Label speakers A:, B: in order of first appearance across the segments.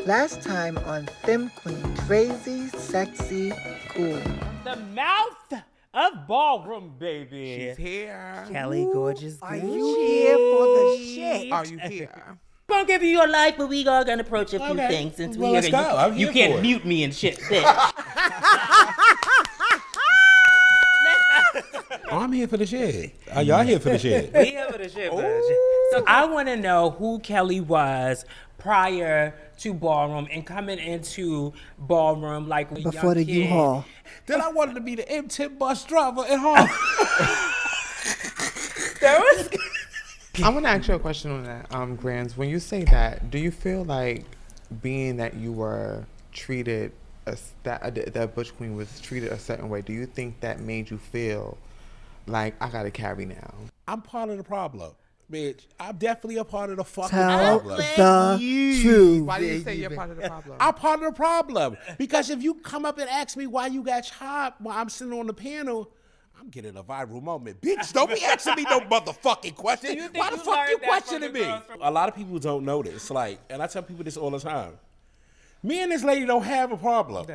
A: Last time on Femme Queen, crazy, sexy, cool.
B: The mouth of Ballroom, baby.
C: She's here.
B: Kelly, gorgeous.
A: Are you here for the shit?
C: Are you here?
B: I'm gonna give you your life, but we are gonna approach a few things since
D: Well,
B: we're
D: let's
B: here.
D: go. I'm
B: You
D: here
B: can't
D: for it.
B: mute me and shit.
D: Oh, I'm here for the shit. Are y'all here for the shit?
B: We here for the shit, So I want to know who Kelly was prior to Ballroom and coming into Ballroom like a
A: Before
B: young
A: the
B: kid.
A: U-Haul.
D: Then I wanted to be the M10 bus driver at home.
C: I want to ask you a question on that, Grants. When you say that, do you feel like being that you were treated that Butch Queen was treated a certain way, do you think that made you feel like I gotta carry now?
D: I'm part of the problem, bitch. I'm definitely a part of the fucking
A: Tell
D: problem.
A: the truth.
C: Why do you say you're part of the problem?
D: I'm part of the problem. Because if you come up and ask me why you got shot while I'm sitting on the panel, I'm getting a viral moment. Bitch, don't be asking me no motherfucking question. Why the fuck you questioning me? A lot of people don't know this. Like, and I tell people this all the time. Me and this lady don't have a problem.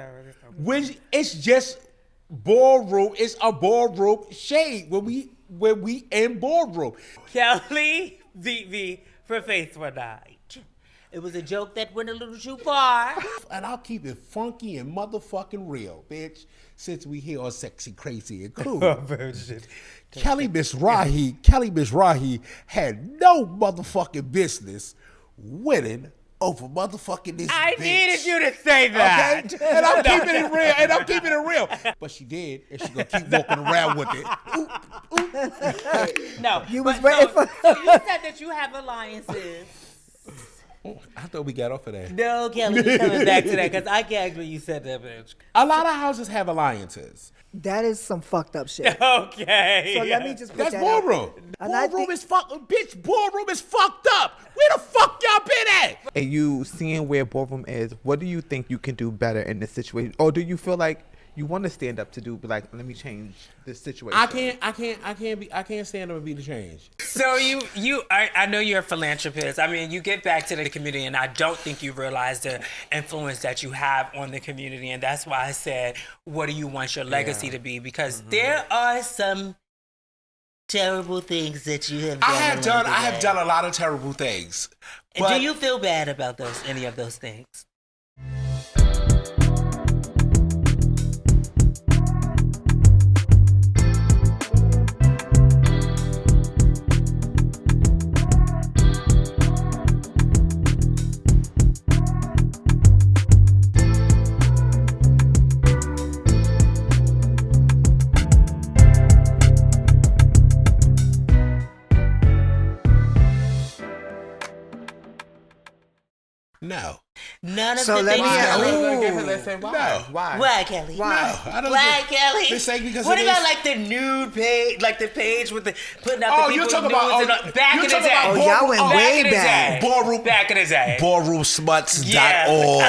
D: When it's just ballroom, it's a ballroom shade when we in ballroom.
B: Kelly beat me for Faith for Night. It was a joke that went a little too far.
D: And I'll keep it funky and motherfucking real, bitch. Since we here all sexy, crazy, and cool. Kelly Miss Rahi had no motherfucking business winning over motherfucking this
B: I
D: bitch.
B: needed you to say that.
D: Okay? And I'm keeping it real. But she did, and she gonna keep walking around with it.
B: No,
A: You was
B: but
A: waiting for-
B: so you said that you have alliances.
D: I thought we got off of that.
B: No, Kelly, we coming back to that because I gagged when you said that, bitch.
D: A lot of houses have alliances.
A: That is some fucked up shit.
B: Okay.
A: So let me just put
D: That's
A: that out
D: ballroom.
A: there. And I
D: Ballroom
A: think-
D: is bitch, ballroom is fucked up. Where the fuck y'all been at?
C: And you seeing where Ballroom is, what do you think you can do better in this situation? Or do you feel like you want to stand up to do, like, let me change this situation?
D: I can't stand up and be the change.
B: So I know you're a philanthropist. I mean, you get back to the community, and I don't think you realize the influence that you have on the community, and that's why I said, what do you want your legacy to be? Because there are some terrible things that you have done.
D: I have done a lot of terrible things.
B: And
D: But
B: do you feel bad about any of those things?
D: No.
B: None of
A: So
B: the
A: let
B: things.
A: me-
C: Why?
D: No.
C: Why?
B: Why, Kelly?
D: No, I don't
B: Why,
D: think-
B: Kelly?
D: They say because
B: what
D: it
B: about
D: is-
B: like the nude page, like the page with the putting out the
D: you're
B: people
D: talking about
B: back in the day.
A: Oh, y'all went
B: back
A: way
B: in the
A: back.
B: day.
D: Ballroom.
B: Back in the day.
D: Ballroomsmuts.org.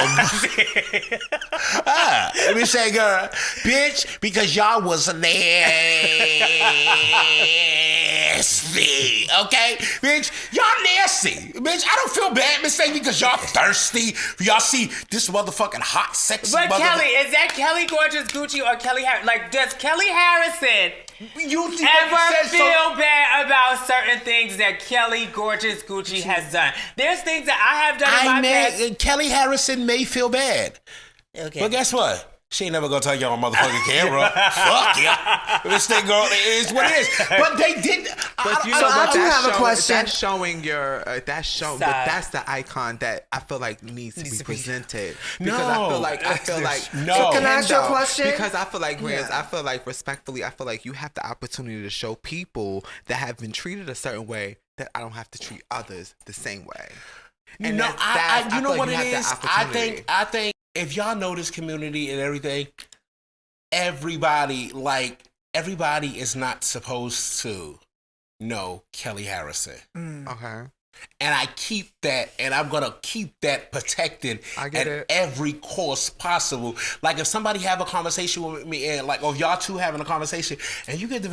D: Let me say, girl, bitch, because y'all was nasty, okay? Bitch, y'all nasty. Bitch, I don't feel bad, Miss Thing, because y'all thirsty. Y'all see this motherfucking hot, sexy
B: But
D: motherfucker.
B: Kelly, is that Kelly Gorgeous Gucci or Kelly Harris? Like, does Kelly Harrison
D: You see
B: ever
D: what you said,
B: feel bad about certain things that Kelly Gorgeous Gucci has done? There's things that I have done in my past.
D: Kelly Harrison may feel bad.
B: Okay.
D: But guess what? She ain't never gonna tell you on motherfucking camera. Fuck yeah. This thing, girl, it is what it is. But they did.
C: But you
A: I
C: know what?
A: do have a question.
C: That's showing your. That's
B: Side.
C: That's the icon that I feel like needs to be presented. Because
D: No.
C: I feel like
D: No.
A: So can I ask you a
C: No,
A: question?
C: Because I feel like, Grants,
A: Yeah.
C: I feel like respectfully, I feel like you have the opportunity to show people that have been treated a certain way that I don't have to treat others the same way. And
D: No,
C: that's-
D: you
C: I
D: know
C: feel
D: what
C: like
D: it
C: you have
D: is?
C: the
D: I
C: opportunity.
D: think if y'all know this community and everything, everybody is not supposed to know Kelly Harrison.
C: Okay.
D: And I keep that, and I'm gonna keep that protected at every cost possible. Like if somebody have a conversation with me, and like, or y'all two having a conversation, and you get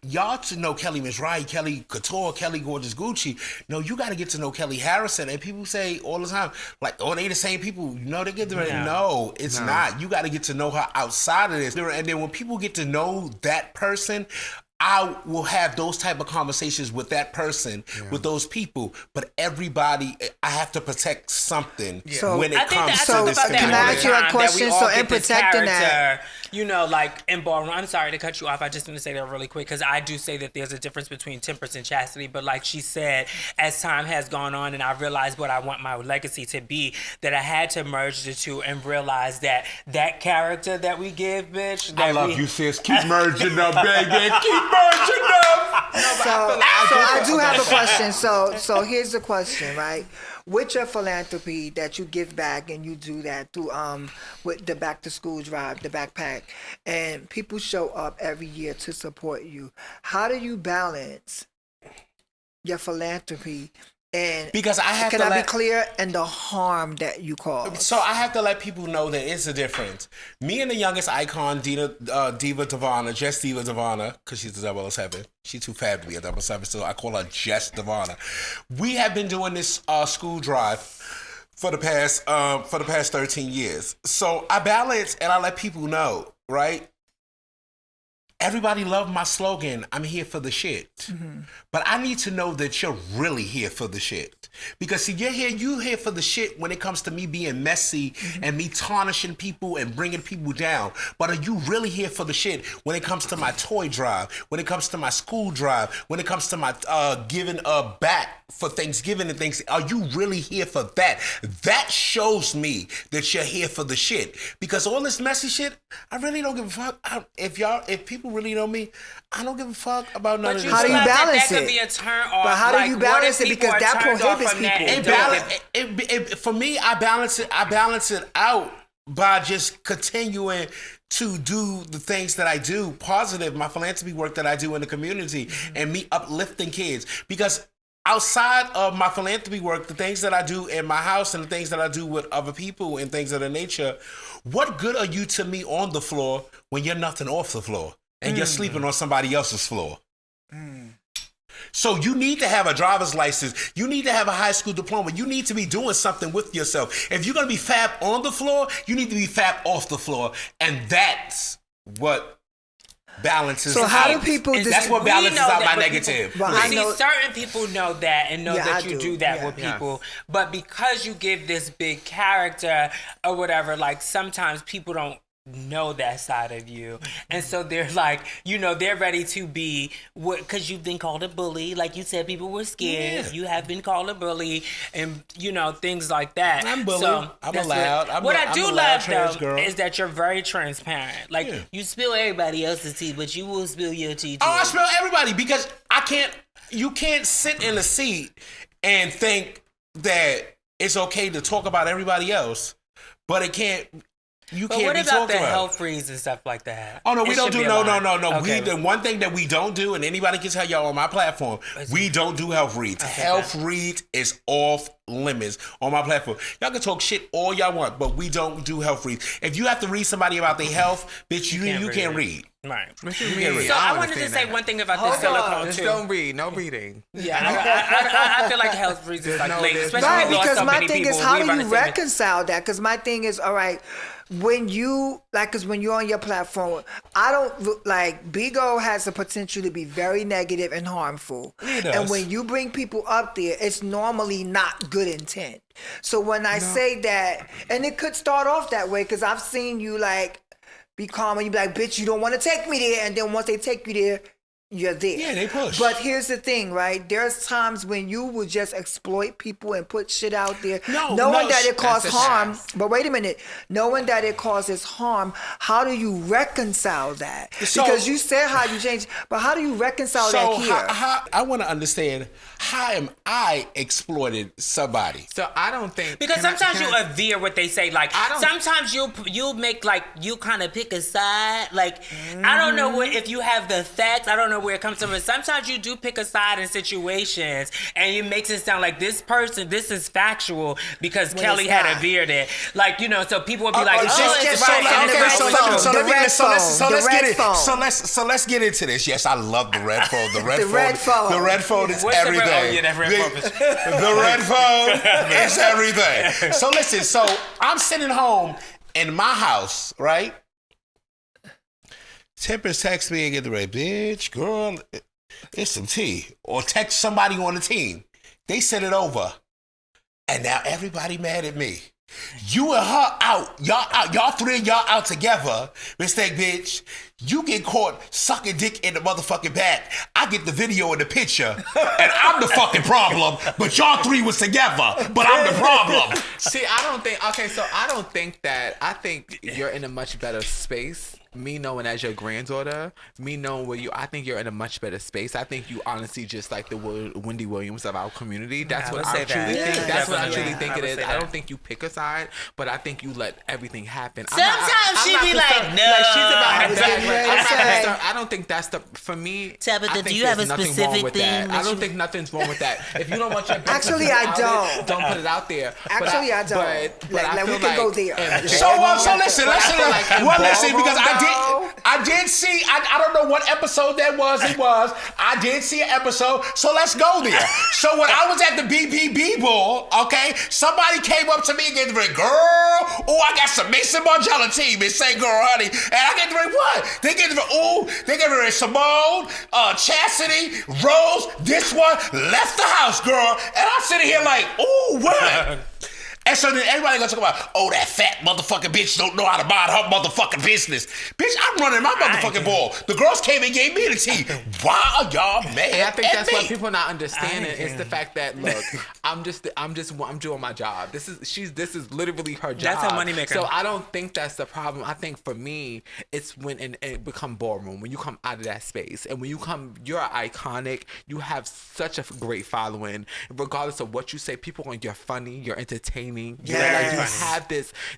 D: y'all to know Kelly Mizrahi, Kelly Couture, Kelly Gorgeous Gucci. No, you got to get to know Kelly Harrison. And people say all the time, like, oh, they the same people. They get to no, it's not. You got to get to know her outside of this. And then when people get to know that person, I will have those type of conversations with that person, with those people. But everybody, I have to protect something when it comes to this community.
A: Can I ask you a question? So in protecting that,
B: like in Ballroom, I'm sorry to cut you off. I just want to say that really quick because I do say that there's a difference between Tempress and chastity. But like she said, as time has gone on and I realized what I want my legacy to be, that I had to merge the two and realize that character that we give, bitch.
D: I love you, sis. Keep merging up, baby. Keep merging up.
A: So I do have a question. So here's the question, right? With your philanthropy that you give back and you do that through with the back to school drive, the backpack, and people show up every year to support you. How do you balance your philanthropy and
D: because I have
A: can I be clear and the harm that you cause?
D: So I have to let people know that it's a difference. Me and the youngest icon, Diva Divana, Jess Diva Divana, because she's the 007. She's too fab to be a 007, so I call her Jess Divana. We have been doing this school drive for the past 13 years. So I balance and I let people know, right? Everybody loved my slogan, I'm here for the shit. Mm-hmm. But I need to know that you're really here for the shit. Because see, you here for the shit when it comes to me being messy and me tarnishing people and bringing people down. But are you really here for the shit when it comes to my toy drive, when it comes to my school drive, when it comes to my giving back for Thanksgiving and things? Are you really here for that? That shows me that you're here for the shit. Because all this messy shit, I really don't give a fuck. If people really know me, I don't give a fuck about none of this.
A: How do you balance
B: that could be a turn off.
A: But how do you balance it? Because that prohibits people.
D: For me, I balance it out by just continuing to do the things that I do, positive, my philanthropy work that I do in the community, and me uplifting kids. Because outside of my philanthropy work, the things that I do in my house and the things that I do with other people and things of that nature, what good are you to me on the floor when you're nothing off the floor and you're sleeping on somebody else's floor? So you need to have a driver's license. You need to have a high school diploma. You need to be doing something with yourself. If you're going to be fab on the floor, you need to be fab off the floor. And that's what balances out.
A: So how do people...
D: That's what balances out my negative.
B: Certain people know that and know that you do that with people. But because you give this big character or whatever, like sometimes people don't know that side of you, and so they're like, they're ready to be because you've been called a bully, like you said, people were scared. You have been called a bully, and things like that.
D: I'm bullied.
B: So
D: I'm allowed.
B: I do love though is that you're very transparent. Like you spill everybody else's tea, but you will spill your tea too.
D: Oh, I spill everybody because you can't sit in a seat and think that it's okay to talk about everybody else, but it can't.
B: But what about the health freeze and stuff like that?
D: Oh, no, we don't do, no.
B: Okay.
D: The one thing that we don't do, and anybody can tell y'all on my platform, we don't do health reads. Okay, health reads is off limits on my platform. Y'all can talk shit all y'all want, but we don't do health reads. If you have to read somebody about their health, bitch, you can't read.
B: Right. So I wanted to say one thing about this silicone too.
C: Don't read, no reading.
B: Yeah, I feel like health freeze is like late, especially
A: right,
B: when
A: because
B: so
A: my
B: many
A: thing
B: people.
A: is how do you reconcile that? Because my thing is, all right, when you because when you're on your platform, I don't look like Bigo has the potential to be very negative and harmful.
D: It does.
A: And when you bring people up there, it's normally not good intent. So when I say that, and it could start off that way, because I've seen you like be calm and you be like, bitch, you don't want to take me there. And then once they take you there, you're there.
D: Yeah, they push.
A: But here's the thing, right? There's times when you will just exploit people and put shit out there, knowing that it causes harm. But wait a minute, knowing that it causes harm, how do you reconcile that? Because you said how you changed, but how do you reconcile that here?
D: I want to understand, how am I exploited somebody?
C: So I don't think...
B: Because sometimes you veer what they say. Like, sometimes you'll make, like, you kind of pick a side. Like, I don't know if you have the facts. I don't know where it comes from. And sometimes you do pick a side in situations, and it makes it sound like this is factual because Kelly had a beard in. Like, you know, so people would be like,
A: it's
D: so let's get into this. Yes, I love the red phone. The red
A: phone.
D: The red phone is
B: What's
D: everything.
B: that red phone.
D: The red phone is everything. So listen, so I'm sitting home in my house, right? Tempress texts me and get the red, bitch, girl, it's some tea. Or text somebody on the team. They sent it over. And now everybody mad at me. You and her out. Y'all three of y'all out together. Mistake, bitch. You get caught sucking dick in the motherfucking back. I get the video and the picture. And I'm the fucking problem. But y'all three was together. But I'm the problem.
C: See, I don't think that. I think you're in a much better space. Me knowing as your granddaughter, me knowing where I think you're in a much better space. I think you honestly just like the Wendy Williams of our community. That's what I truly think. That's what I truly think it is. I don't think you pick a side, but I think you let everything happen.
E: Sometimes she be like, no.
C: Like she's about her I don't think that's for me.
E: Tabytha, do you have a specific thing?
C: I don't think nothing's wrong with that. If you don't want your business
A: Actually, I don't.
C: Don't put it out there.
A: Actually, I don't.
C: But I feel
A: we can go there.
D: So listen, because I did see, I don't know what episode that was. I did see an episode, so let's go there. So when I was at the BBB Ball, okay, somebody came up to me and gave the ring, girl, I got some Mason Margiela tea, Miss Say girl, honey. And I gave the ring, what? They gave the ring, they gave the ring Symone, Chastity, Rose, this one, left the house, girl. And I'm sitting here like, what? And so then everybody gonna talk about, that fat motherfucking bitch don't know how to mind her motherfucking business. Bitch, I'm running my motherfucking ball. The girls came and gave me the tea. Why are y'all mad?
C: And I think that's
D: me?
C: what people not understanding is the fact that look, I'm doing my job. This is literally her job.
B: That's a moneymaker.
C: So I don't think that's the problem. I think for me, it's when it become ballroom when you come out of that space and when you come, you're iconic. You have such a great following, regardless of what you say. People you're funny, you're entertaining.
A: Yes.
C: You have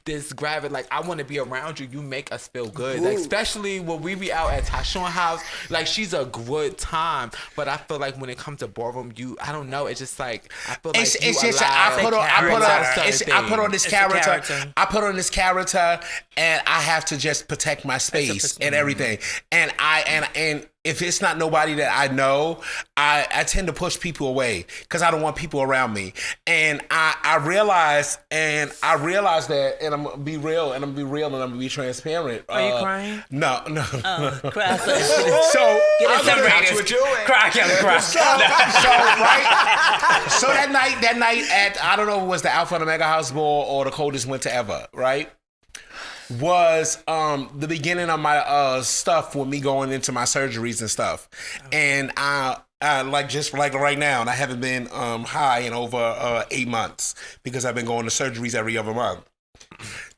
C: this gravity. Like I want to be around you. You make us feel good. Like, especially when we be out at Tyshawn house. Like she's a good time. But I feel like when it comes to ballroom, I don't know. It's just like I feel like
D: I put on this character. I put on this character, and I have to just protect my space and everything. And if it's not nobody that I know, I tend to push people away because I don't want people around me. And I realize that, and I'm gonna be real, and I'm gonna be transparent.
B: Are you crying?
D: No.
E: Oh, cry.
D: So
B: Get some ratings. Cry, Kelly, cry.
D: So that night at, I don't know if it was the Alpha and Omega House Ball or the coldest winter ever, right? Was the beginning of my stuff with me going into my surgeries and stuff. And I just like right now, and I haven't been high in over 8 months because I've been going to surgeries every other month.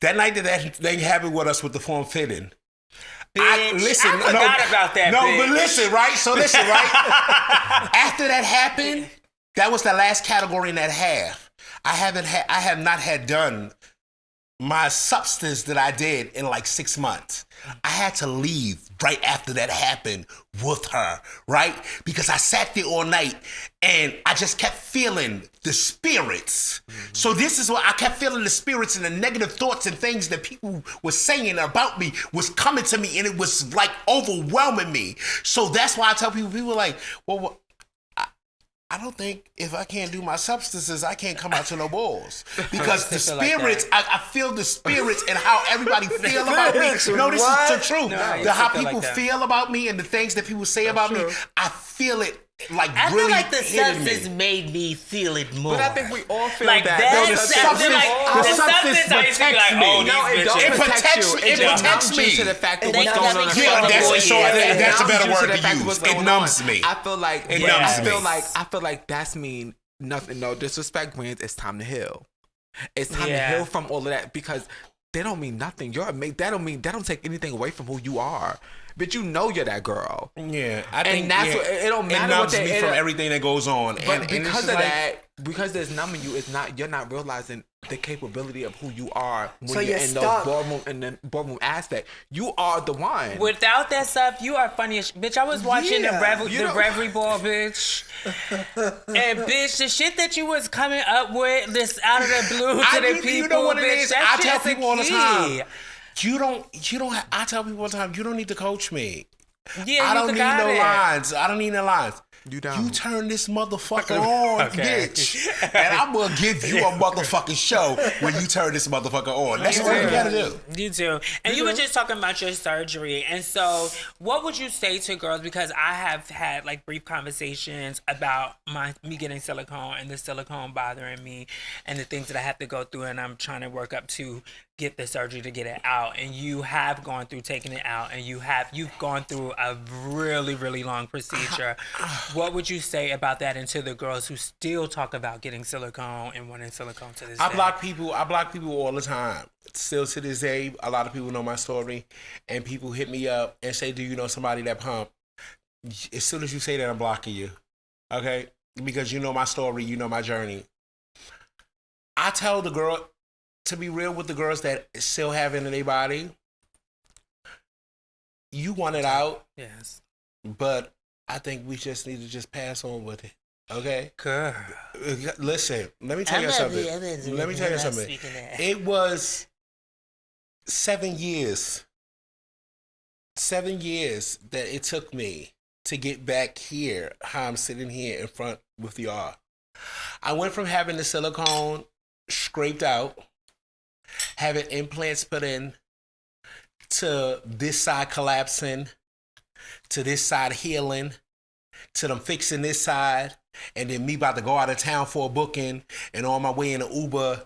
D: That night that thing happened with us with the form fitting.
B: I forgot about that.
D: No,
B: bitch.
D: but listen, right? After that happened, that was the last category in that half. I have not had done my substance that I did in like 6 months. I had to leave right after that happened with her, right? Because I sat there all night and I just kept feeling the spirits. Mm-hmm. So this is what I kept feeling, the spirits and the negative thoughts and things that people were saying about me was coming to me, and it was like overwhelming me. So that's why I tell people were like, well, I don't think if I can't do my substances, I can't come out to no balls. Because the spirits, I feel the spirits and how everybody feel about me. No, this is the truth. How people feel about me and the things that people say about me, I feel it. Like
E: I
D: really
E: feel like the substance
D: me.
E: made me feel it more.
C: But I think we all feel
E: like
C: that.
E: The
D: substance protects me. It protects me.
C: To the fact that what's going on.
D: That's a better word to use. It numbs me.
C: I feel like
D: it numbs me.
C: I feel like that's mean nothing. No disrespect, Brands. It's time to heal. It's time to heal from all of that because they don't mean nothing. That don't take anything away from who you are. But you know you're that girl.
D: Yeah, I think
C: that's what it don't matter.
D: It numbs me from everything that goes on.
C: But because of that, because there's numbing you, you're not realizing the capability of who you are when
A: So
C: you're
A: you're
C: in
A: stuck.
C: the ballroom aspect. You are the one.
B: Without that stuff, you are funny as bitch. I was watching
A: Yeah,
B: the Reverie Ball, bitch. And bitch, the shit that you was coming up with, this out of the blue to the people,
D: you know what it
B: bitch,
D: is?
B: that
D: I tell
B: shit's a
D: people all the
B: key.
D: time. I tell people all the time, you don't need to coach me.
B: Yeah,
D: I
B: you
D: don't need
B: got
D: no
B: it.
D: lines. I don't need no lines.
C: You don't.
D: You turn this motherfucker on,
B: Okay.
D: bitch. And I'm gonna give you a motherfucking show when you turn this motherfucker on. That's what you gotta do.
B: You do. And you were just talking about your surgery. And so what would you say to girls? Because I have had like brief conversations about me getting silicone and the silicone bothering me and the things that I have to go through, and I'm trying to work up to get the surgery to get it out. And you have gone through taking it out, and you've gone through a really, really long procedure. What would you say about that, and to the girls who still talk about getting silicone and wanting silicone to this day?
D: I block people all the time. Still to this day, a lot of people know my story, and people hit me up and say, "Do you know somebody that pump?" As soon as you say that, I'm blocking you. Okay? Because you know my story, you know my journey. I tell the girl, to be real with the girls that still have it in their body, you want it out,
B: Yes.
D: but I think we just need to just pass on with it. Okay?
B: Girl.
D: Listen, let me tell you something. Let me tell you something. It was 7 years. 7 years that it took me to get back here, how I'm sitting here in front with y'all. I went from having the silicone scraped out, having implants put in, to this side collapsing, to this side healing, to them fixing this side, and then me about to go out of town for a booking, and on my way in an Uber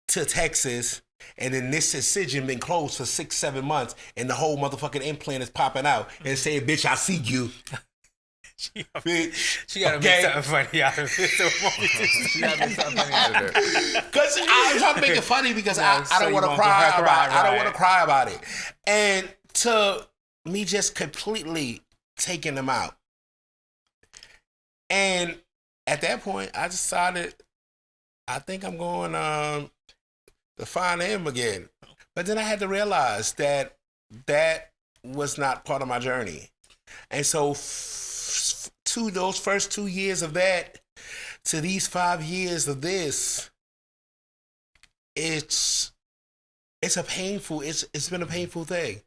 D: to Texas, and then this incision been closed for 6-7 months, and the whole motherfucking implant is popping out and saying, "Bitch, I see you." Bitch.
B: She gotta make something funny out of it. So
C: She gotta make something funny out of it.
D: Because I'm trying to make it funny because I
B: so
D: don't
B: you
D: want to
B: won't
D: cry
B: cry,
D: about it. I don't
B: right.
D: want to cry about it. And to me just completely taking them out. And at that point, I decided I think I'm going to find him again. But then I had to realize that that was not part of my journey. And so those first 2 years of that to these 5 years of this, it's been a painful thing.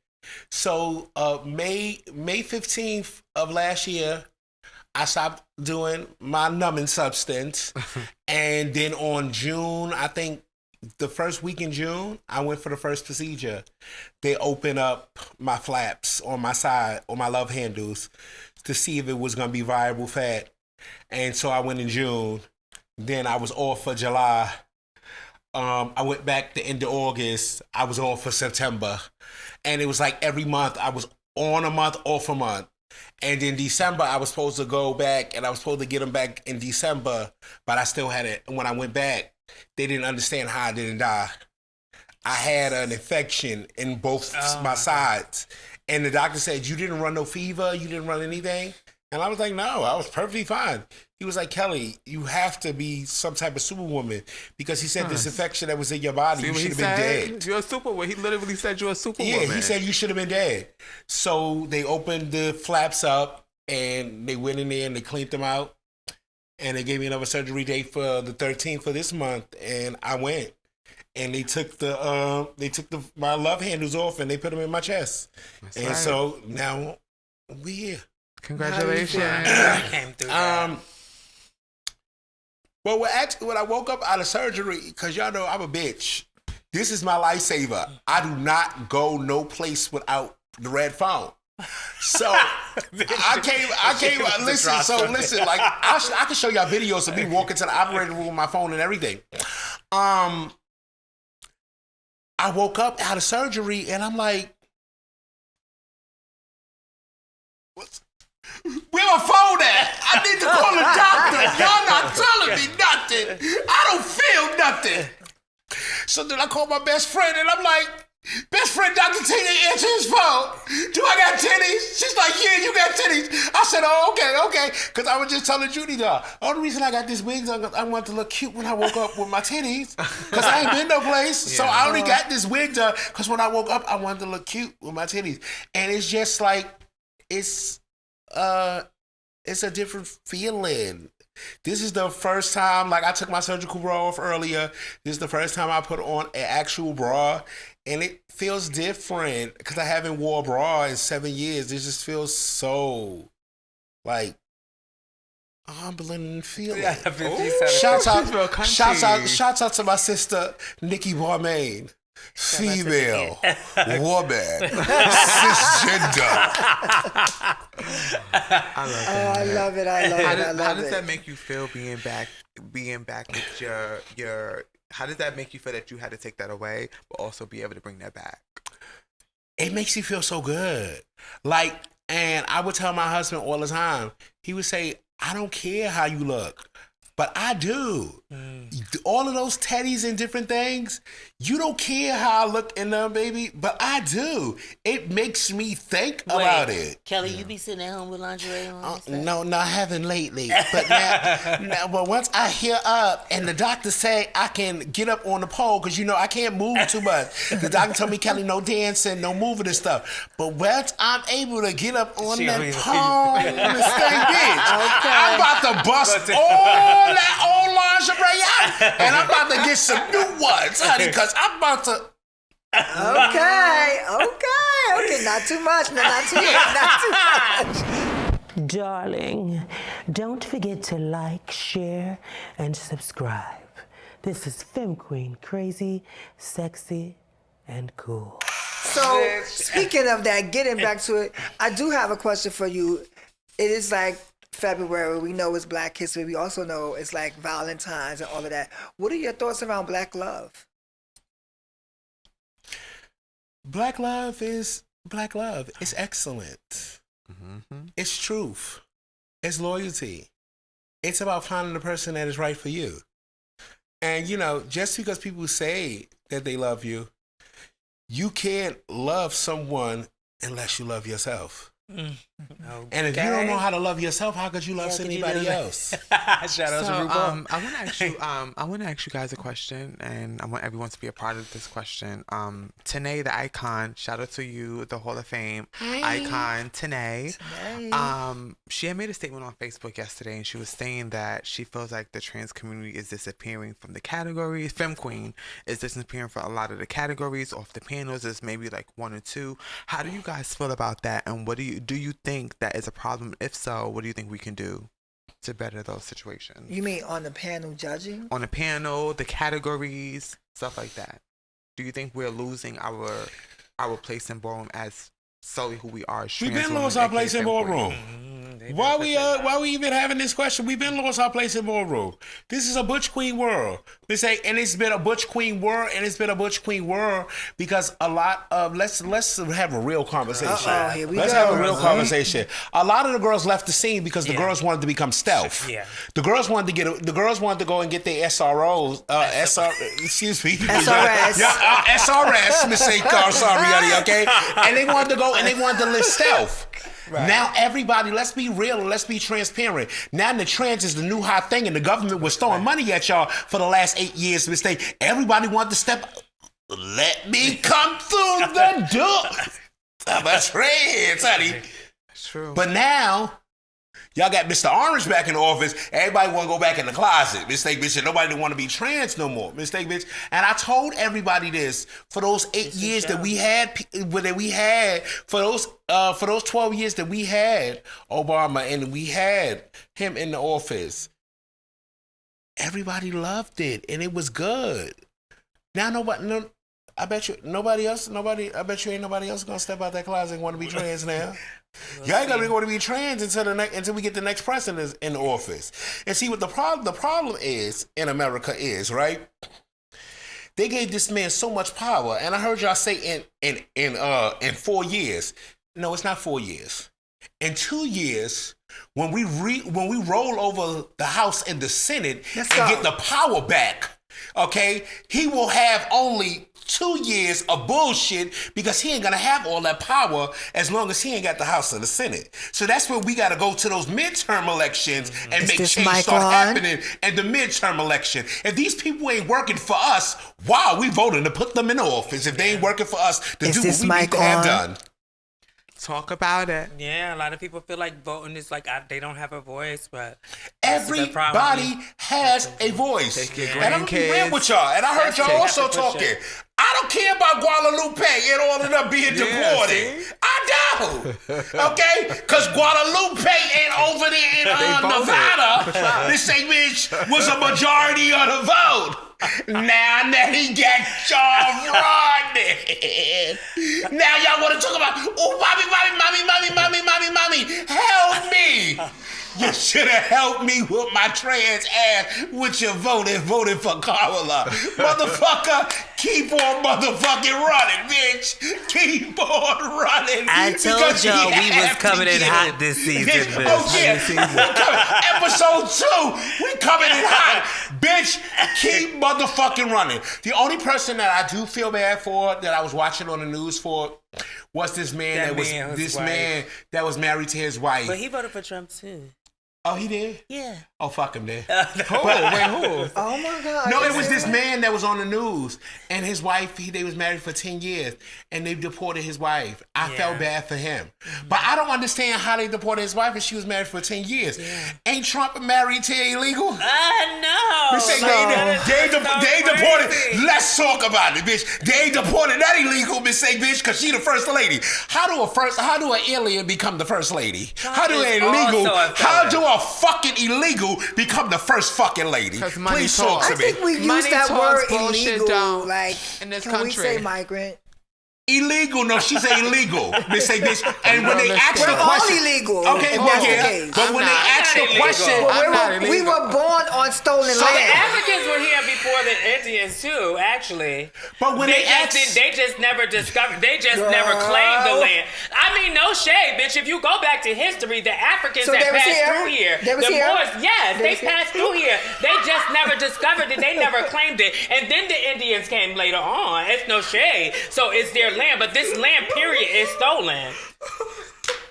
D: So May 15th of last year, I stopped doing my numbing substance. And then on June, I think the first week in June, I went for the first procedure. They opened up my flaps on my side, on my love handles, to see if it was going to be viable fat. And so I went in June. Then I was off for July. I went back the end of August. I was on for September. And it was like every month I was on a month, off a month. And in December, I was supposed to go back, and I was supposed to get them back in December, but I still had it. And when I went back, they didn't understand how I didn't die. I had an infection in both my sides. And the doctor said, "You didn't run no fever? You didn't run anything?" And I was like, "No, I was perfectly fine." He was like, "Kelly, you have to be some type of superwoman," because he said this infection that was in your body, you should have been dead.
C: You're a superwoman. He literally said you're a superwoman.
D: Yeah, he said you should have been dead. So they opened the flaps up, and they went in there and they cleaned them out. And they gave me another surgery date for the 13th of this month, and I went. And they took my love handles off, and they put them in my chest.
C: That's
D: and
C: right.
D: so now we here.
C: Congratulations.
B: I came through that.
D: Well, when I woke up out of surgery, because y'all know I'm a bitch, this is my lifesaver. I do not go no place without the red phone. So I came. Listen. Like I can show y'all videos of me walking to the operating room with my phone and everything. I woke up out of surgery and I'm like, where my phone at? I need to call the doctor. Y'all not telling me nothing. I don't feel nothing. So then I called my best friend and I'm like, "Best friend, Dr. Tina, answer his phone. Do I got titties?" She's like, "Yeah, you got titties." I said, oh, okay. Because I was just telling Judi, the only reason I got this wig, I wanted to look cute when I woke up with my titties. Because I ain't been no place. So I only got this wig done because when I woke up, I wanted to look cute with my titties. And it's just like, it's a different feeling. This is the first time, like I took my surgical bra off earlier. This is the first time I put on an actual bra. And it feels different because I haven't wore a bra in 7 years. It just feels so, like, humbling feeling. Shouts out to my sister, Nikki Barmain. Female, woman, cisgender.
A: I love it.
C: How does that make you feel being back with your how does that make you feel that you had to take that away, but also be able to bring that back?
D: It makes you feel so good. Like, and I would tell my husband all the time, he would say, I don't care how you look, but I do. All of those teddies and different things, you don't care how I look in them, baby, but I do. It makes me think about it.
E: Kelly, you be sitting at home with lingerie on?
D: No, I haven't lately. But but once I hear up and the doctor say I can get up on the pole, because I can't move too much. The doctor told me, Kelly, no dancing, no moving and stuff. But once I'm able to get up on that pole, I'm about to bust all that old lingerie out. And I'm about to get some new ones, honey, because I'm about to...
A: Okay. Not too much. Not too much.
F: Darling, don't forget to like, share, and subscribe. This is Femme Queen, crazy, sexy, and cool.
A: So, speaking of that, getting back to it, I do have a question for you. It is like February. We know it's Black History. We also know it's like Valentine's and all of that. What are your thoughts around Black love?
D: Black love is Black love. It's excellent. Mm-hmm. It's truth. It's loyalty. It's about finding the person that is right for you. And, just because people say that they love you, you can't love someone unless you love yourself. Okay. And if you don't know how to love yourself, how could you love anybody else?
B: Shout out to RuPaul.
C: I want to ask you guys a question, and I want everyone to be a part of this question. Tanae, the icon, shout out to you, the Hall of Fame icon, Tanae. She had made a statement on Facebook yesterday, and she was saying that she feels like the trans community is disappearing from the categories. Femme Queen is disappearing from a lot of the categories off the panels. There's maybe like 1 or 2. How do you guys feel about that, and what do you think that is a problem? If so, what do you think we can do to better those situations?
A: You mean on the panel judging? On
C: the panel, the categories, stuff like that. Do you think we're losing our place in ballroom as solely who we are?
D: We've been lost our place in ballroom. Why we even having this question? We've been lost our place in ballroom. This is a butch queen world. And it's been a butch queen world, because a lot of let's have a real conversation. Let's have a real conversation. A lot of the girls left the scene because the girls wanted to become stealth. Yeah. The girls wanted to go and get their SROs. Excuse me.
A: SRS.
D: SRS. Mistake. Sorry, okay. And they wanted to go and they wanted to live stealth. Right. Now everybody, let's be real and let's be transparent. Now the trans is the new hot thing, and the government was throwing money at y'all for the last 8 years. Mistake. Everybody wanted to step. Let me come through the door. That's trans, honey.
C: That's true.
D: But now y'all got Mr. Orange back in the office. Everybody want to go back in the closet. Mistake, bitch. And nobody want to be trans no more. Mistake, bitch. And I told everybody this for those 8 years that we had, for those 12 years that we had Obama and we had him in the office. Everybody loved it and it was good. Now I bet you ain't nobody else gonna step out that closet and want to be trans now. Y'all ain't gonna want to be trans until we get the next president in the office. And see what the problem is in America is, right? They gave this man so much power, and I heard y'all say in 4 years. No, it's not 4 years. In 2 years, when we roll over the House and the Senate get the power back. Okay? He will have only 2 years of bullshit because he ain't gonna have all that power as long as he ain't got the House or the Senate. So that's where we gotta go to those midterm elections and make change start happening in the midterm election. If these people ain't working for us, why are we voting to put them in office if they ain't working for us to do what we need to have done?
C: Talk about it.
B: Yeah, a lot of people feel like voting is like they don't have a voice, but
D: everybody has a voice. And I'm gonna be real with y'all. And I heard y'all also talking. I don't care about Guadalupe and all of them being deported. I don't. Okay? Because Guadalupe ain't over there in Nevada. This same bitch was a majority of the vote. Now that he got y'all running. Now y'all want to talk about, oh, mommy, help me. You should have helped me with my trans ass with your voting for Kamala. Motherfucker, keep on motherfucking running, bitch. Keep on running.
E: I told y'all we was coming in hot this season, bitch.
D: Oh, yeah. Episode 2, we coming in hot. Bitch, keep motherfucking running. The only person that I do feel bad for, that I was watching on the news for, was this man man that was married to his wife.
E: But he voted for Trump too.
D: Oh, he did?
E: Yeah.
D: Oh, fuck him then.
C: Who? Oh
A: my God.
D: No, it was this man that was on the news, and his wife, they was married for 10 years, and they deported his wife. I felt bad for him. But I don't understand how they deported his wife if she was married for 10 years. Yeah. Ain't Trump married to illegal?
E: No.
D: They deported. Let's talk about it, bitch. They deported that illegal, bitch, because she the first lady. How do an alien become the first lady? How do a fucking illegal become the first fucking lady? Please talk to me.
A: I think we use that word illegal, like,
C: in this
A: can
C: country.
A: we say migrant?
D: Illegal? No, she say illegal. Bitch. And when they ask the question,
A: illegal.
D: Okay, but when they ask the question,
A: we were born on stolen land.
B: The Africans were here before the Indians too, actually.
D: But when they
B: just never discovered. They just never claimed the land. I mean, no shade, bitch. If you go back to history, the Africans that passed through here, the Moors, yes, they passed through here. They just never discovered it. They never claimed it, and then the Indians came later on. It's no shade. So it's their land, but this land, period, is stolen.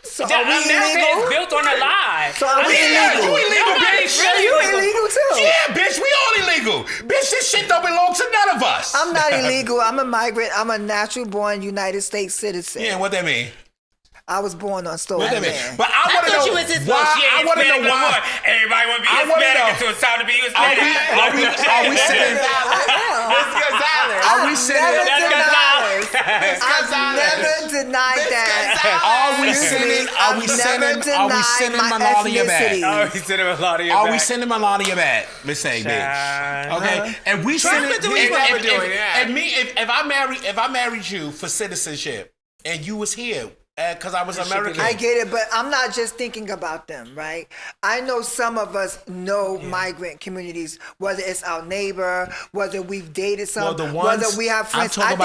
A: So
B: America is built on a lie.
A: So are we illegal?
D: You illegal, bitch.
A: You illegal too.
D: Yeah, bitch, we all illegal. Bitch, this shit don't belong to none of us.
A: I'm not illegal. I'm a migrant. I'm a natural born United States citizen.
D: Yeah, what that mean?
A: I was born on stolen land.
D: But I want to know why. I want to know why.
B: Everybody want to be Hispanic until it's time to be Hispanic.
D: Are we sitting? Are we sitting?
A: I've never denied that.
D: Are we sending Melania back? Are we sending Melania back, Miss A, bitch? Okay, and we sending. And me, if I married you for citizenship, and you was here. Because I was American.
A: I get it, but I'm not just thinking about them, right? I know some of us know migrant communities, whether it's our neighbor, whether we've dated some, whether we have friends. I'm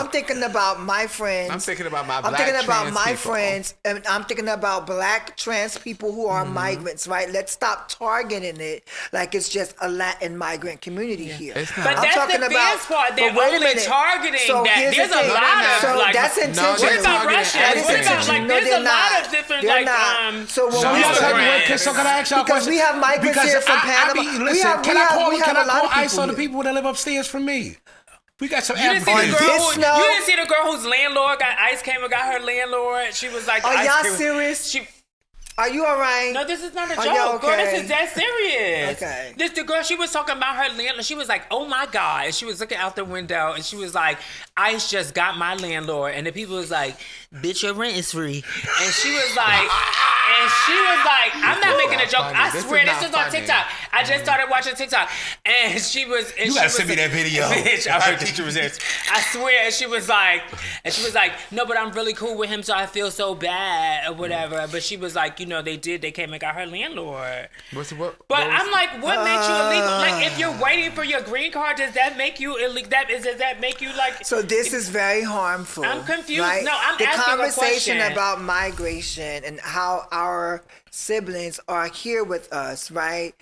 A: thinking about my friends.
C: I'm thinking about my
A: friends, and I'm thinking about black trans people who are migrants, right? Let's stop targeting it like it's just a Latin migrant community here.
B: But that's the fierce part. They're only targeting that. There's a lot of
A: that's intentional.
B: What about Russia? What about, like, there's a lot of different, like,
A: so when
D: so can I ask y'all a question?
A: Because we have migrants here from Panama.
D: Can I call ICE on the people that live upstairs from me? We got some
B: you didn't see the girl whose landlord got ICE came and got her landlord. She was like,
A: are y'all serious? Are you all right?
B: No, this is not a joke, girl. This is that serious.
A: Okay.
B: The girl, she was talking about her landlord. She was like, oh my God. And she was looking out the window and she was like, ICE just got my landlord. And the people was like, bitch, your rent is free. And she was like, I'm not making a joke. I swear, this is on TikTok. I just started watching TikTok. And she was...
D: You gotta send me that video.
B: Bitch, I swear. And she was like, no, but I'm really cool with him, so I feel so bad or whatever. But she was like, they came and got her landlord. I'm like, what makes you illegal? Like, if you're waiting for your green card, does that make you illegal? Does that make you like...
A: So this is very harmful.
B: I'm confused.
A: Right?
B: No, I'm
A: the
B: asking
A: conversation
B: a question
A: about migration and how our siblings are here with us, right?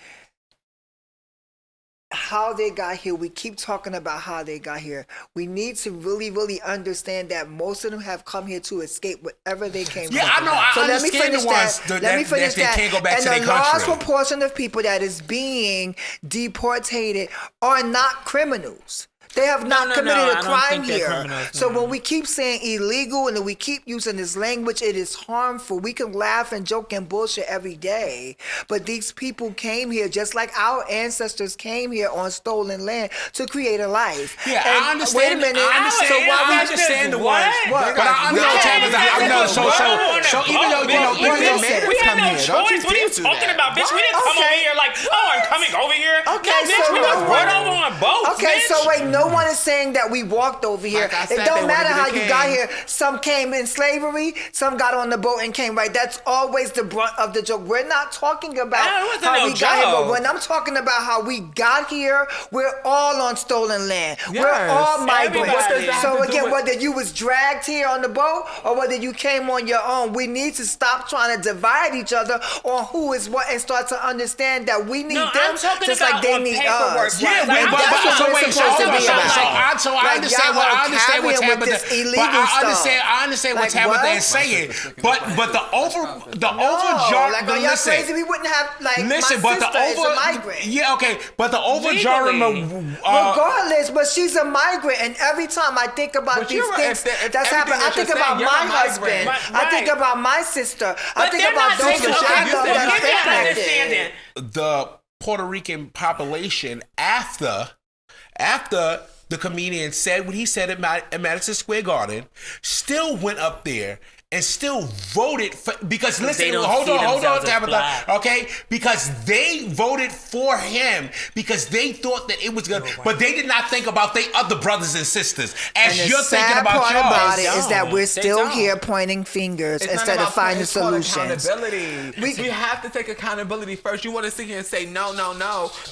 A: how they got here. We keep talking about how they got here. We need to really, really understand that most of them have come here to escape whatever they came from.
D: Yeah, I know. I understand the ones that they can't go back to their country.
A: And a large proportion of people that is being deportated are not criminals. They have not committed a crime here. So when we keep saying illegal and we keep using this language, it is harmful. We can laugh and joke and bullshit every day, but these people came here just like our ancestors came here on stolen land to create a life.
D: Yeah, and I understand.
A: Wait a minute.
D: I understand the ones. But I know Tabytha. I know. So even though
B: we had no choice. What are you talking about, bitch? We didn't come over here like, oh, I'm coming over here.
A: Okay,
B: no, bitch, we was brought over on boats.
A: Okay,
B: bitch.
A: so wait, no one is saying that we walked over here. It don't matter how you got here. Some came in slavery, some got on the boat and came right. That's always the brunt of the joke. We're not talking about how we got here, but when I'm talking about how we got here, we're all on stolen land.
C: Yes,
A: we're all migrants. So again,
C: with
A: whether you was dragged here on the boat or whether you came on your own, we need to stop trying to divide each other on who is what and start to understand that we need them just like they need us.
D: Yeah, so I understand what Tabytha. I understand what Tabytha is saying. But the overjar.
A: Like, are y'all crazy? We wouldn't have my sister is a migrant.
D: Yeah, okay, but the overjarring.
A: Regardless, but she's a migrant, and every time I think about these things that's happened, I think about my husband. I think about my sister. I think about those people I love that's impacted.
D: The Puerto Rican population after the comedian said what he said at Madison Square Garden, still went up there and still voted for, because listen, hold on, Tabytha, okay? Because they voted for him because they thought that it was good, but they did not think about their other brothers and sisters as you're thinking about yours.
A: The sad part about it is that we're still here pointing fingers instead of finding solutions.
C: We have to take accountability first. You want to sit here and say no.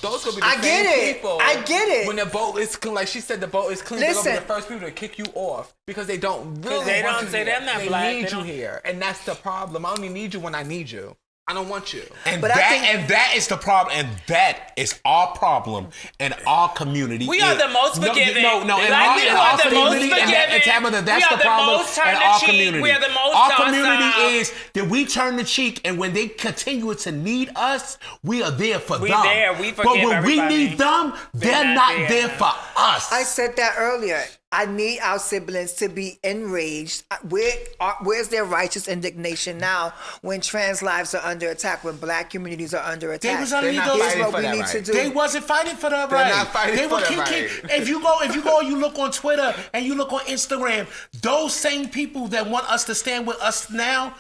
C: Those could be the same people.
A: I get it.
C: When the boat is clean, like she said, the boat is clean. They're gonna be the first people to kick you off because they don't really.
B: They don't say they're not black.
C: They need you here, and that's the problem. I only need you when I need you. I don't want you.
D: And that is the problem, and that is our problem in our community.
B: We are the most forgiving.
D: No, in our community, and Tabytha, that's the problem in our community.
B: We are the most
D: our community is that we turn the cheek, and when they continue to need us, we are there for them.
B: We forgive
D: but when
B: everybody.
D: we need them, they're not there for us.
A: I said that earlier. I need our siblings to be enraged. Where's their righteous indignation now when trans lives are under attack, when black communities are under attack?
D: They was They wasn't fighting for that right.
C: They're not fighting for that right.
D: If you go, you look on Twitter and you look on Instagram, those same people that want us to stand with us now,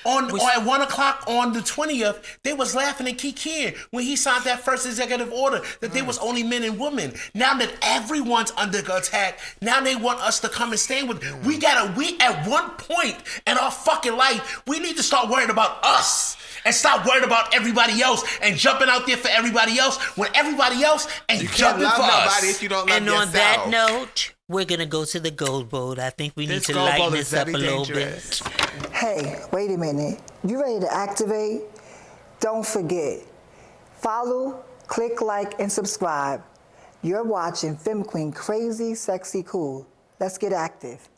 D: at 1 o'clock on the 20th, they was laughing and kikiing when he signed that first executive order that there was only men and women. Now that everyone's under attack, now they want us to come and stand with. We at one point in our fucking life, we need to start worrying about us and stop worrying about everybody else and jumping out there for everybody else when everybody else ain't jumping for us.
C: If you don't love
E: and on that note, we're gonna go to the Gold Bowl. I think we need to lighten this up a little bit.
A: Hey, wait a minute. You ready to activate? Don't forget. Follow, click like, and subscribe. You're watching Femme Queen Crazy, Sexy, Cool. Let's get active.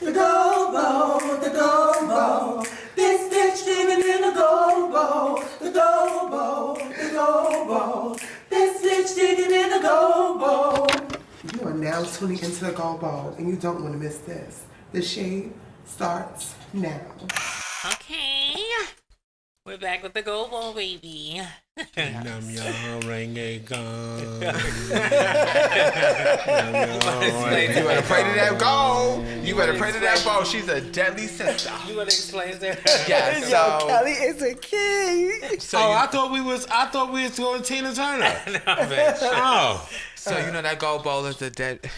G: The Gold Bowl, the Gold Bowl. This bitch digging in the Gold Bowl. The Gold Bowl, the Gold Bowl. This bitch digging in the Gold Bowl.
H: You are now tuning into the Gold Bowl, and you don't want to miss this. The shade starts now.
E: Okay. We're back with the Gold Bowl, baby.
D: Nam yo ring a gun.
C: You better pray to that goal. You better pray to that ball. She's a deadly sister.
B: You want to explain that?
C: Yeah. So
A: Kelly is a king.
D: I thought we was going to Tina Turner. Oh.
C: So you know that Gold Bowl is a dead.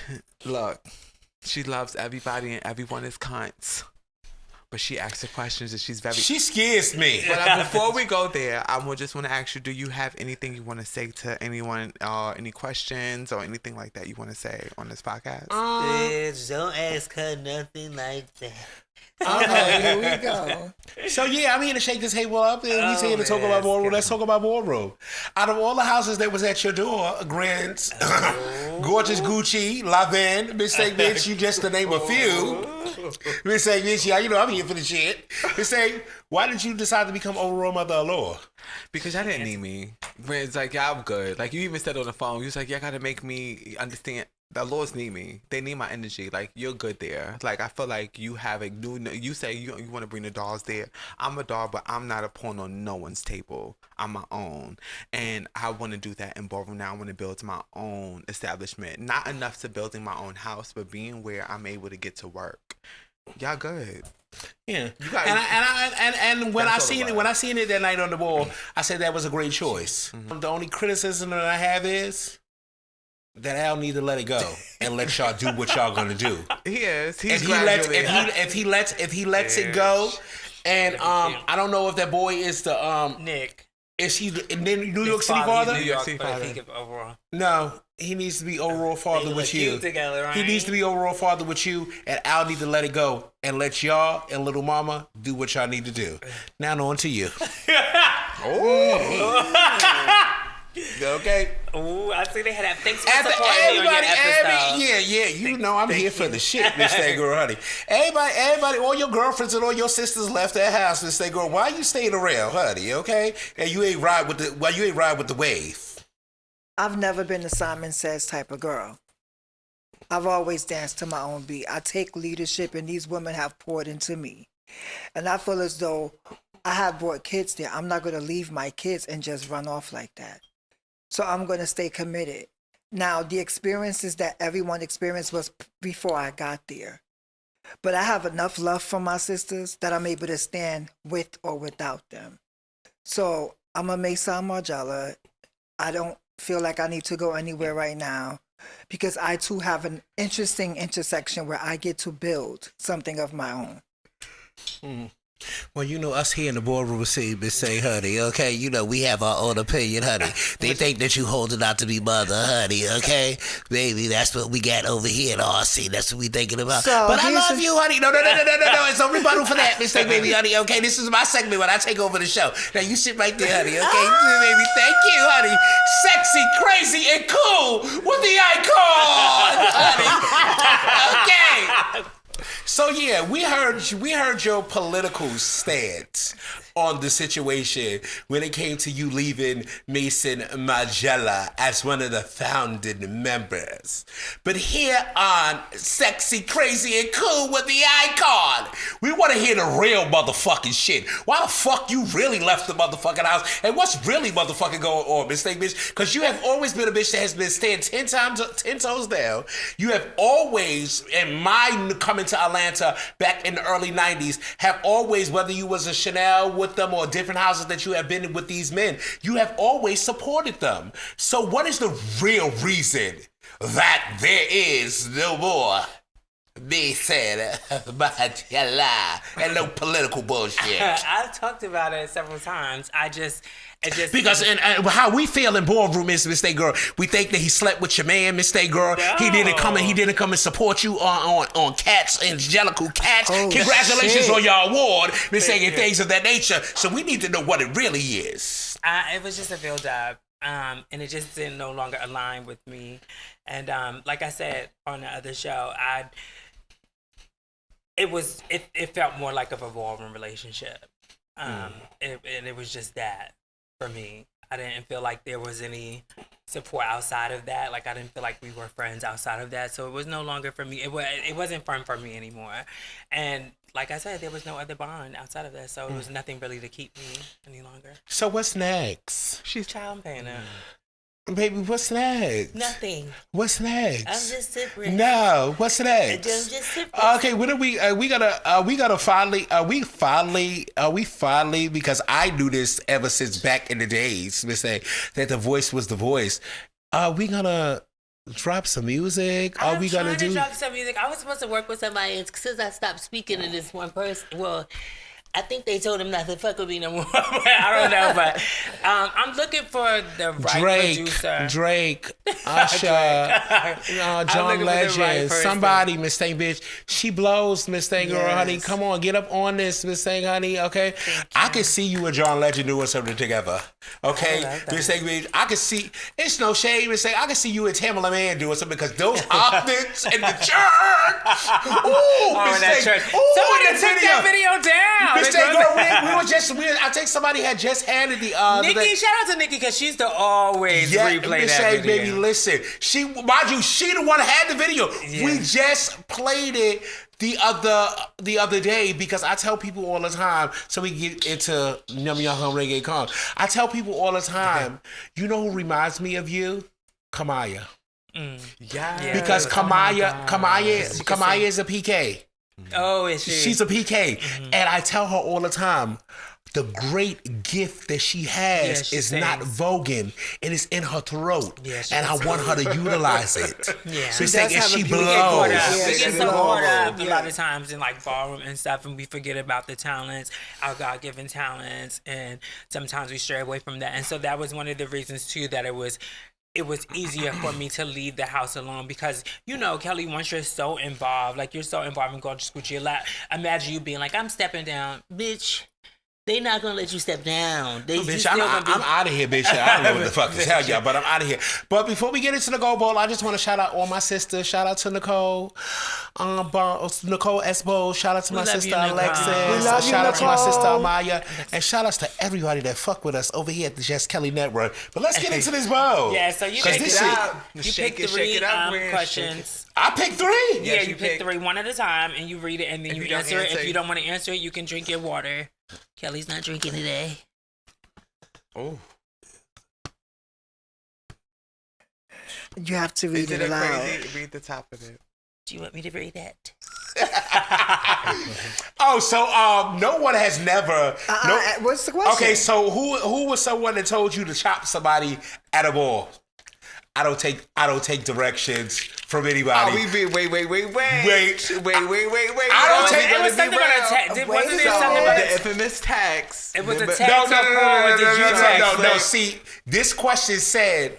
C: Look, she loves everybody and everyone is cunts. but she asks the questions and she's very.
D: She scares me.
C: But before we go there, just want to ask you: do you have anything you want to say to anyone? Any questions or anything like that you want to say on this podcast?
E: Bitch, don't ask her nothing like that.
A: Okay, here we go.
D: So yeah, I'm here to shake this table up, and we're here to talk about Ballroom. Let's talk about Ballroom. Out of all the houses that was at your door, Grant's, Gorgeous Gucci, Laquann, Miss Say Bitch, you just to name a few. Miss Say Bitch, yeah, you know I'm here for the shit. Miss Say, why did you decide to become overall mother-in-law?
C: Because y'all didn't need me. It's like, yeah, I'm good. Like, you even said on the phone, you was like, y'all gotta make me understand. The Lords need me. They need my energy. Like, you're good there. Like, I feel like you have a new. You say you want to bring the dolls there. I'm a doll, but I'm not a pawn on no one's table. I'm my own, and I want to do that in Ballroom now. I want to build my own establishment. Not enough to building my own house, but being where I'm able to get to work. Y'all good.
D: Yeah,
C: You got,
D: and when I
C: That's all
D: seen
C: about
D: it, when I seen it that night on the ball, I said that was a great choice. The only criticism that I have is that Al need to let it go and let y'all do what y'all gonna do.
C: he is. He's
D: If he lets it go, and I don't know if that boy is the
B: Nick.
D: Is he in New York City father?
B: New York,
C: City
B: but
C: father.
B: if he could overall.
D: No, he needs to be overall father
B: They
D: with
B: look
D: you.
B: cute together, right?
D: He needs to be overall father with you, and Al need to let it go and let y'all and little mama do what y'all need to do. Now on to you. Okay.
B: Ooh, I see they had that. Thanks for supporting me on your episode.
D: Yeah, you know I'm here for the shit, Miss That Girl, honey. Everybody, all your girlfriends and all your sisters left that house, Miss That Girl. Why you staying around, honey? Okay, and you ain't ride with the wave.
A: I've never been a Simon Says type of girl. I've always danced to my own beat. I take leadership, and these women have poured into me. And I feel as though I have brought kids there. I'm not going to leave my kids and just run off like that. So I'm going to stay committed. Now, the experiences that everyone experienced was before I got there. But I have enough love for my sisters that I'm able to stand with or without them. So I'm a Mesa Margella. I don't feel like I need to go anywhere right now because I too have an interesting intersection where I get to build something of my own.
D: Mm. Well, you know, us here in the Ballroom say, honey, okay? You know, we have our own opinion, honey. They think that you holding out to be mother, honey, okay? Baby, that's what we got over here in RC. That's what we thinking about.
A: So
D: but I love you, honey. No. It's no rebuttal for that, Miss Thing, baby, honey, okay? This is my segment when I take over the show. Now, you sit right there, honey, okay? Baby, thank you, honey. Sexy, crazy, and cool with the icon, honey. Okay. So yeah, we heard your political stance on the situation when it came to you leaving Mason Margella as one of the founding members. But here on Sexy, Crazy, and Cool with the Icon, we want to hear the real motherfucking shit. Why the fuck you really left the motherfucking house? And what's really motherfucking going on, Miss Thing, bitch? Because you have always been a bitch that has been staying 10 toes down. You have always, in my coming to Atlanta back in the early 90s, have always, whether you was a Chanel with them or different houses that you have been with these men, you have always supported them. So what is the real reason that there is no more Mason Margella and no political bullshit?
B: I've talked about it several times.
D: Because and how we feel in Ballroom is Miss Day Girl. We think that he slept with your man, Miss Day Girl.
B: No.
D: He didn't come and support you on Cats, Angelical Cats.
A: Oh,
D: Congratulations
A: shit.
D: on your award, Miss Day, and
B: you.
D: things of that nature. So we need to know what it really is.
B: It was just a failed job, and it just didn't no longer align with me. And like I said on the other show, it felt more like a Ballroom relationship, and it was just that for me. I didn't feel like there was any support outside of that. Like, I didn't feel like we were friends outside of that. So it was no longer for me. It wasn't fun for me anymore. And like I said, there was no other bond outside of that. So it was nothing really to keep me any longer.
D: So what's next?
B: She's child painter.
D: Baby, what's next?
E: Nothing.
D: What's next?
E: I'm just sipping.
D: No, what's next?
E: I'm just sipping.
D: Okay, when are we gotta finally, because I knew this ever since back in the days, Miss A, that the voice was the voice. We gonna drop some music? Are
E: I'm
D: we gonna
E: trying to
D: do?
E: drop some music. I was supposed to work with somebody, and since I stopped speaking to this one person, well, I think they told him not to fuck with me no more. I don't know, but I'm looking for the right producer.
D: Drake, Usher, John Legend, somebody, Miss Thing, bitch. She blows, Miss Thing, girl, honey. Come on, get up on this, Miss Thing, honey. Okay, I can see you and John Legend doing something together. Okay, Miss Thing, bitch. I can see. It's no shade, Miss Thing. I can see you and Tamala Man doing something because those optics in the church. Ooh, Miss Thing.
B: Somebody take that video down.
D: I think somebody had just handed the
B: Nikki, shout out to Nikki because she's the always replay that video.
D: Baby, listen, she the one that had the video. Yeah. We just played it the other day because I tell people all the time, so we get into Yum Yum Hum Reggae Con. I tell people all the time, you know who reminds me of you? Kamaya. Yeah. Because Kamaya is a PK.
B: Oh, is she?
D: She's a PK. Mm-hmm. And I tell her all the time, the great gift that she has is not voguing. It is in her throat. And I want her to utilize it.
B: She
D: blows.
B: We get so caught up a lot of times in like ballroom and stuff, and we forget about the talents, our God-given talents, and sometimes we stray away from that. And so that was one of the reasons too that it was easier for me to leave the house alone because, you know, Kelly, once you're so involved, like you're so involved in Gorgeous Gucci, imagine you being like, I'm stepping down. Bitch, they not going to let you step down.
D: Bitch, I'm out of here, bitch. I don't know what the fuck to tell y'all, but I'm out of here. But before we get into the Gold Bowl, I just want to shout out all my sisters. Shout out to Nicole, Nicole Espo. Shout out to my sister Alexis. Shout out to my sister Amaya. And shout outs to everybody that fuck with us over here at the Just Kelly Network. But let's get into this bowl.
B: Yeah, so you pick it up. You pick three questions.
D: I picked three?
B: Yeah, you pick three one at a time, and you read it, and then you answer it. If you don't want to answer it, you can drink your water. Kelly's not drinking today.
D: Oh.
A: You have to read it aloud.
C: Read the top of it.
E: Do you want me to read that?
D: No one has never.
A: What's the question?
D: Okay, so who was someone that told you to chop somebody at a ball? I don't take directions from anybody.
C: Oh, wait.
D: I
B: don't take. It was something about a wasn't there something about
C: the infamous text?
B: It was a text. No.
D: See, this question said,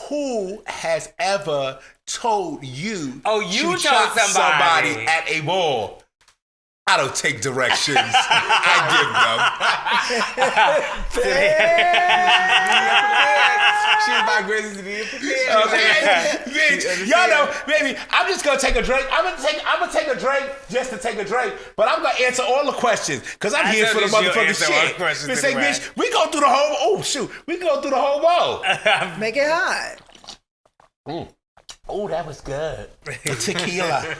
D: who has ever told you?
B: Oh, you
D: to
B: told
D: chop
B: somebody
D: at a ball? I don't take directions. I give them.
C: She's my greatest to be prepared.
D: Okay, bitch. Y'all know, baby. I'm just gonna take a drink. I'm gonna take a drink just to take a drink. But I'm gonna answer all the questions because I'm here for the motherfucking shit. Bitch, we go through the whole. Oh shoot, we go through the whole bowl.
A: Make it hot.
D: Oh, that was good. The tequila.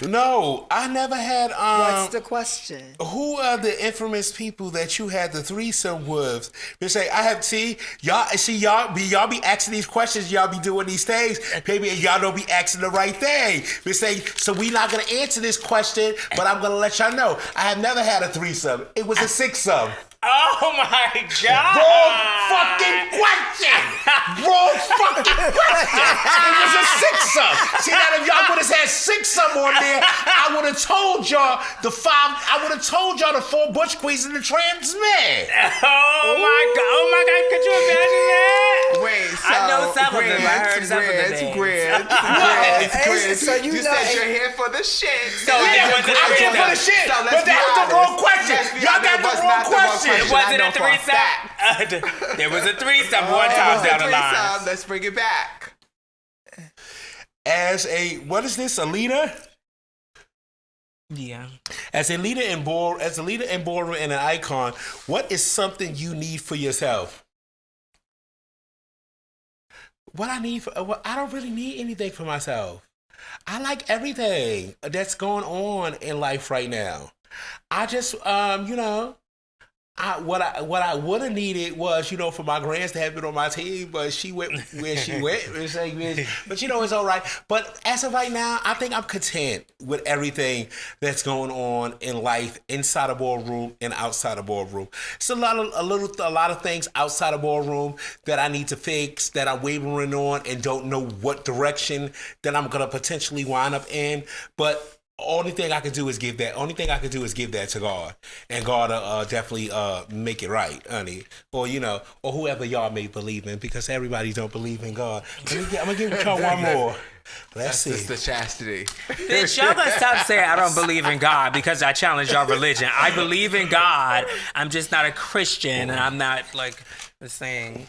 D: No, I never had.
A: What's the question?
D: Who are the infamous people that you had the threesome with? They say I have. Y'all be asking these questions. Y'all be doing these things, baby, and y'all don't be asking the right thing. They say so. We not gonna answer this question, but I'm gonna let y'all know. I have never had a threesome. It was a six-some.
B: Oh my God!
D: Wrong fucking question! Wrong fucking question! It was a six-some. See, now if y'all would have had six-some on there, I would have told y'all the five. I would have told y'all the four Butch Queens and the Trans Men.
B: Oh my God! Could you imagine that?
C: Wait, so
B: I know some of them. I heard some of them.
C: So you said you're here for the shit.
B: So
D: yeah, I'm here for the shit. So but that was the wrong question. Y'all got the wrong question.
B: It wasn't a threesome. There was a threesome one time down the line.
C: Let's bring it back.
D: As a a leader?
B: Yeah.
D: As a leader in ballroom and an icon, what is something you need for yourself? What I need I don't really need anything for myself. I like everything that's going on in life right now. I just what I would have needed was, for my grands to have been on my team, but she went where she went. But it's all right. But as of right now, I think I'm content with everything that's going on in life inside a ballroom and outside a ballroom. It's a lot of things outside a ballroom that I need to fix, that I'm wavering on and don't know what direction that I'm gonna potentially wind up in. But only thing I can do is give that. Only thing I can do is give that to God, and God definitely make it right, honey. Or or whoever y'all may believe in, because everybody don't believe in God. I'm gonna give y'all one more. Let's see.
I: That's just the chastity.
B: Bitch, y'all gonna stop saying I don't believe in God because I challenge your religion. I believe in God. I'm just not a Christian, and I'm not like the saying.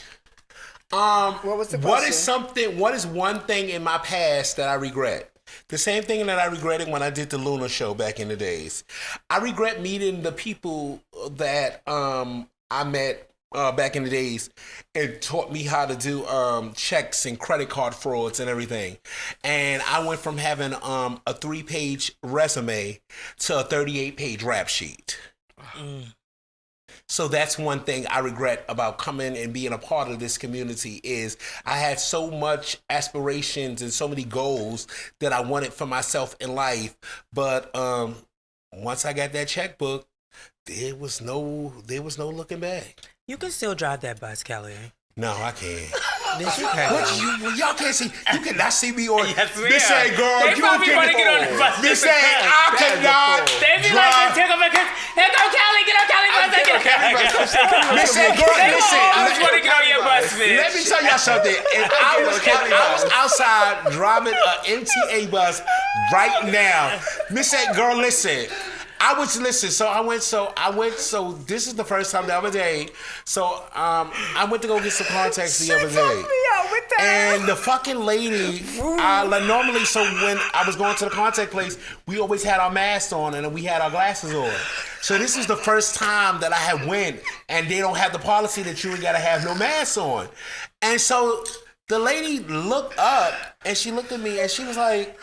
A: What was the question?
D: What is one thing in my past that I regret? The same thing that I regretted when I did the Luna show back in the days. I regret meeting the people that I met back in the days and taught me how to do checks and credit card frauds and everything. And I went from having a 3-page resume to a 38-page rap sheet. So that's one thing I regret about coming and being a part of this community is I had so much aspirations and so many goals that I wanted for myself in life. But once I got that checkbook, there was no looking back.
B: You can still drive that bus, Kelly.
D: No, I can't.
B: Yes, you can.
D: Y'all can't see. You cannot see me on.
B: Yes, we
D: Miss
B: are.
D: A, girl,
B: They
D: you
B: probably
D: can.
B: want to get on the bus.
D: Miss A, I cannot.
B: They be like, take them because here go Kelly, get on Kelly bus.
D: Miss A, girl, listen.
B: I just want to get on your bus, bitch.
D: Let me tell y'all something. If I was outside driving an MTA bus right now, Miss A, girl, listen. So this is the first time the other day. So I went to go get some contacts the other day. And the fucking lady, normally, so when I was going to the contact place, we always had our masks on and we had our glasses on. So this is the first time that I had went and they don't have the policy that you ain't gotta have no mask on. And so the lady looked up and she looked at me and she was like,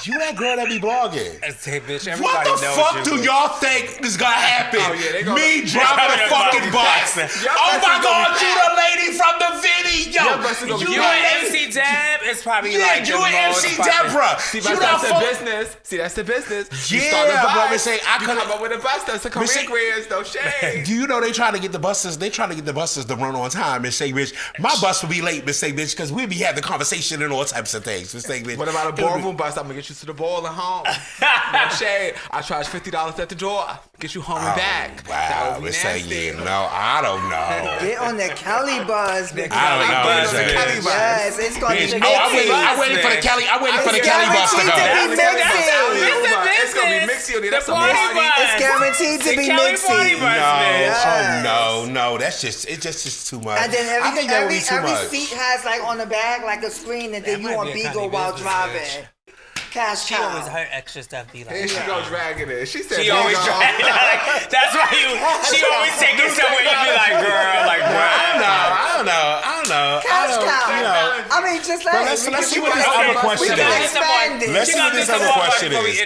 D: you that girl that be blogging.
B: Hey, bitch,
D: What the fuck do y'all think is gonna happen? Me driving a fucking bus. Oh my God, you the lady from the video.
B: You and MC Deb is probably like
D: you and MC Deborah.
I: See, but that's the business. See, that's the business.
D: Yeah, but we say I
I: come up with a bus. That's a career careers, no shade.
D: Do you know they trying to get the buses? They trying to get the buses to run on time and say, bitch, my bus will be late, Miss Say, bitch, because we be having conversation and all types of things.
I: What about a ballroom bus? I'm gonna get you to the ball and home. No shade. I charge $50 at the door. Get you home and back.
D: Wow, Miss Say, no, I don't know.
A: Get on the Kelly bus.
D: I don't know.
A: Get on the Kelly bus. Yes, it's gonna be mixy.
D: I waited for the Kelly. I waited for the Kelly bus to go.
I: It's gonna be mixy. That's a party.
A: It's guaranteed to be mixy.
D: No. That's just too much.
A: And then
D: I think that would be too
A: every
D: much.
A: seat has like on the back like a screen, and then you on Beagle while driving. Cash
B: She
A: cow.
B: always her extra stuff be like.
I: And she go dragging it. She said
B: she always dragging it. That's why she always take it somewhere. You be like, girl,
D: I don't know.
A: Cash cow. I mean, just like.
D: Let's see what this other question is. Let's see what this other question is.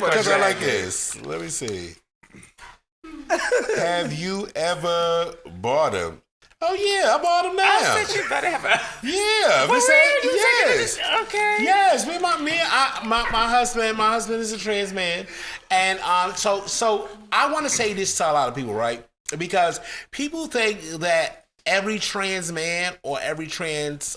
D: Because I like this. Let me see. Have you ever bought them? Oh yeah, I bought them now.
B: I said you better have a.
D: Yeah, yes.
B: Okay.
D: Yes, my husband is a trans man, and so I want to say this to a lot of people, right? Because people think that every trans man or every trans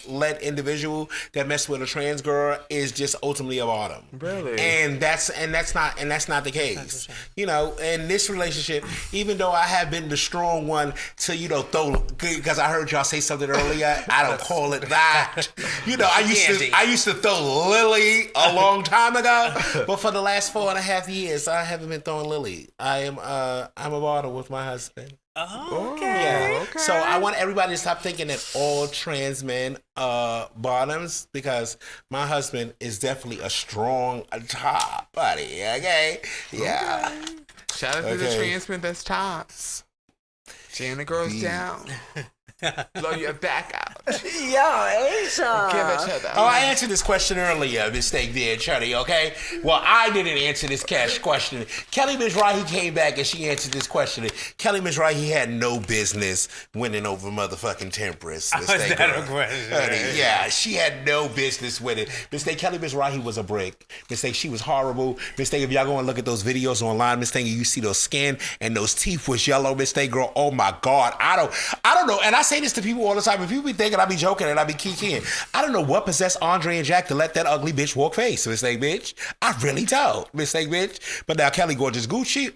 D: led individual that messes with a trans girl is just ultimately a bottom.
I: Really?
D: And that's not the case. You know, in this relationship, even though I have been the strong one to throw, because I heard y'all say something earlier, I don't call it that. I used to throw Lily a long time ago, but for the last 4.5 years, I haven't been throwing Lily. I'm a bottom with my husband.
B: Oh, okay.
D: Yeah.
I: Okay.
D: So I want everybody to stop thinking that all trans men are bottoms, because my husband is definitely a strong top buddy. Okay. Yeah.
I: Okay. Shout out to the trans men that's tops. Jam the girls down. Blow your back out.
A: Asia.
I: Give it to them.
D: Oh, I answered this question earlier, mistake there, Chuddy, okay? Well, I didn't answer this question. Kelly Mizrahi came back and she answered this question. Kelly Mizrahi had no business winning over motherfucking Tempress.
B: Was that a question?
D: Honey, yeah, she had no business with it. Mistake, Kelly Mizrahi was a brick. Mistake, she was horrible. Mistake, if y'all go and look at those videos online, mistake, you see those skin and those teeth was yellow. Mistake, girl, oh my God. I don't know. And I say this to people all the time. If people be thinking I be joking and I be kikiing, I don't know what possessed Andre and Jack to let that ugly bitch walk face. Mistake, bitch. I really don't. Mistake, bitch. But now Kelly Gorgeous Gucci,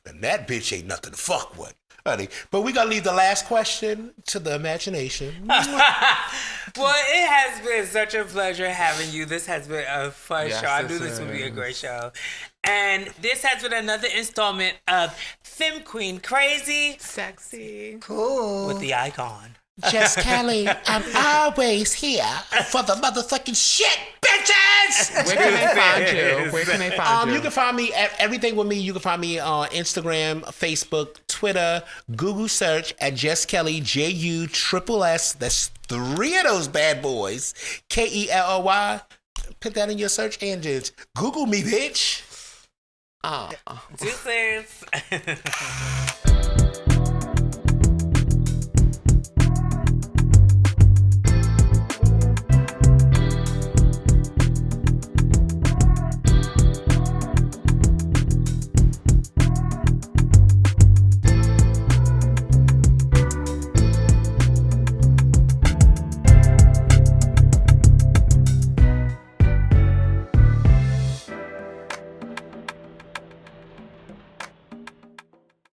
D: and that bitch ain't nothing to fuck with. Honey. But we gonna leave the last question to the imagination.
B: Well, it has been such a pleasure having you. This has been a fun show. I knew this would be a great show. And this has been another installment of Femme Queen Crazy.
I: Sexy.
A: Cool.
B: With the icon.
D: Just Kelly, I'm always here for the motherfucking shit, bitches!
I: Where can they find you? Where can they find you?
D: You can find me at everything with me. You can find me on Instagram, Facebook, Twitter, Google search at Just Kelly, JUSSS. That's 3 of those bad boys. KELLY. Put that in your search engines. Google me, bitch.
B: Deuces.